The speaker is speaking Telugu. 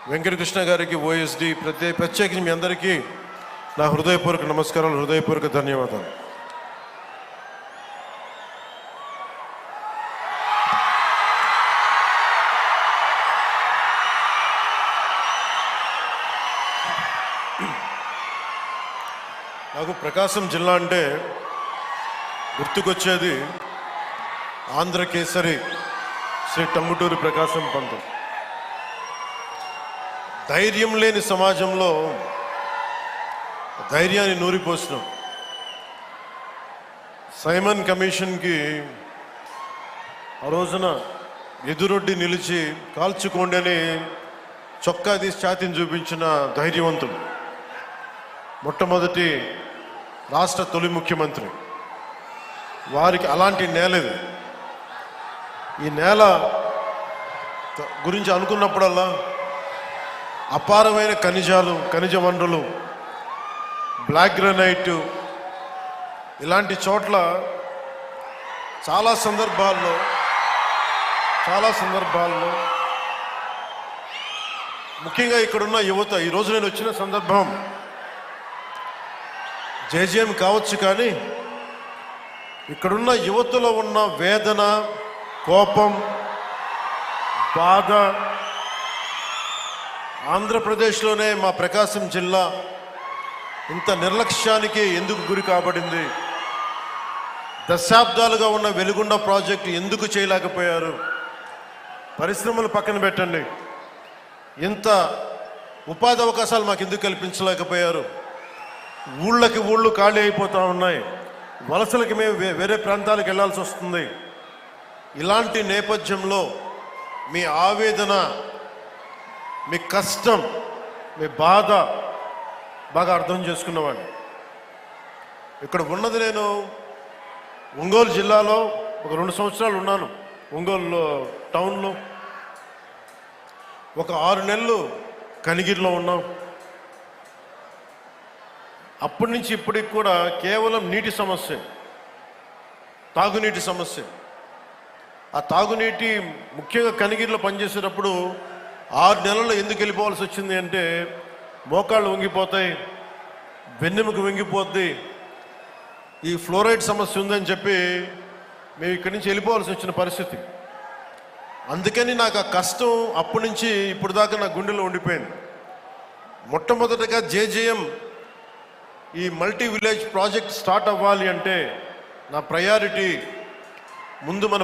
వెంకటకృష్ణ గారికి, ఓఎస్డి ప్రత్యేకించి మీ అందరికీ నా హృదయపూర్వక నమస్కారాలు, హృదయపూర్వక ధన్యవాదాలు. నాకు ప్రకాశం జిల్లా అంటే గుర్తుకొచ్చేది ఆంధ్రకేసరి శ్రీ టంగుటూరి ప్రకాశం పంతులు. ధైర్యం లేని సమాజంలో ధైర్యాన్ని నూరిపోసినాం. సైమన్ కమిషన్కి ఆ రోజున ఎదురొడ్డి నిలిచి కాల్చుకోండి అని చొక్కా తీసి ఛాతీని చూపించిన ధైర్యవంతుడు, మొట్టమొదటి రాష్ట్ర తొలి ముఖ్యమంత్రి. వారికి అలాంటి నేల ఇది. ఈ నేల గురించి అనుకున్నప్పుడల్లా అపారమైన ఖనిజ వనరులు, బ్లాక్ గ్రానైట్, ఇలాంటి చోట్ల చాలా సందర్భాల్లో ముఖ్యంగా ఇక్కడున్న యువత, ఈరోజు నేను వచ్చిన సందర్భం జేజేఎం కావచ్చు, కానీ ఇక్కడున్న యువతలో ఉన్న వేదన, కోపం, బాధ, ఆంధ్రప్రదేశ్లోనే మా ప్రకాశం జిల్లా ఇంత నిర్లక్ష్యానికి ఎందుకు గురి కాబడింది, దశాబ్దాలుగా ఉన్న వెలుగొండ ప్రాజెక్టు ఎందుకు చేయలేకపోయారు, పరిశ్రమలు పక్కన పెట్టండి, ఇంత ఉపాధి అవకాశాలు మాకు ఎందుకు కల్పించలేకపోయారు, ఊళ్ళు ఖాళీ అయిపోతూ ఉన్నాయి, వలసలకి మేము వేరే ప్రాంతాలకు వెళ్ళాల్సి వస్తుంది. ఇలాంటి నేపథ్యంలో మీ ఆవేదన, మీ కష్టం, మీ బాధ బాగా అర్థం చేసుకున్నవాడిని. ఇక్కడ ఉన్నది నేను ఒంగోలు జిల్లాలో ఒక 2 సంవత్సరాలు ఉన్నాను. ఒంగోలు టౌన్లో ఒక 6 నెలలు కనిగిరిలో ఉన్నాం. అప్పటి నుంచి ఇప్పటికి కూడా కేవలం నీటి సమస్య, తాగునీటి సమస్య. ఆ తాగునీటి ముఖ్యంగా కనిగిరిలో పనిచేసేటప్పుడు 6 నెలల్లో ఎందుకు వెళ్ళిపోవాల్సి వచ్చింది అంటే, మోకాళ్ళు వంగిపోతాయి, వెన్నెముక వంగిపోద్ది, ఈ ఫ్లోరైడ్ సమస్య ఉందని చెప్పి మేము ఇక్కడి నుంచి వెళ్ళిపోవాల్సి వచ్చిన పరిస్థితి. అందుకని నాకు ఆ కష్టం అప్పటి నుంచి ఇప్పుడు దాకా నా గుండెలో ఉండిపోయింది. మొట్టమొదటగా జేజేఎం ఈ మల్టీ విలేజ్ ప్రాజెక్ట్ స్టార్ట్ అవ్వాలి అంటే నా ప్రయారిటీ ముందు మన